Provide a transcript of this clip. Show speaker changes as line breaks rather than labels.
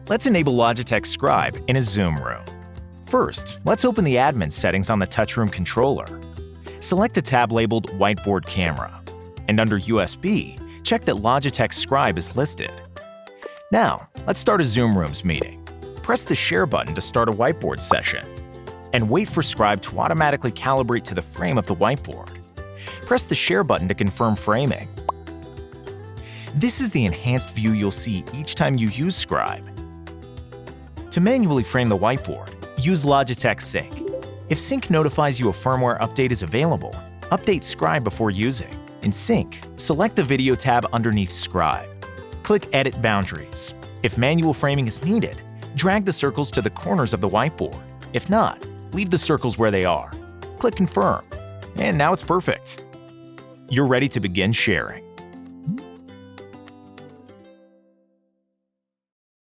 Let's enable Logitech Scribe in a Zoom room. First, let's open the admin settings on the touchroom controller. Select the tab labeled Whiteboard Camera, and under USB, check that Logitech Scribe is listed. Now, let's start a Zoom Rooms meeting. Press the Share button to start a whiteboard session, and wait for Scribe to automatically calibrate to the frame of the whiteboard. Press the Share button to confirm framing. This is the enhanced view you'll see each time you use Scribe. To manually frame the whiteboard, use Logitech Sync. If Sync notifies you a firmware update is available, update Scribe before using. In Sync, select the Video tab underneath Scribe. Click Edit Boundaries. If manual framing is needed, drag the circles to the corners of the whiteboard. If not, leave the circles where they are. Click Confirm. And now it's perfect. You're ready to begin sharing.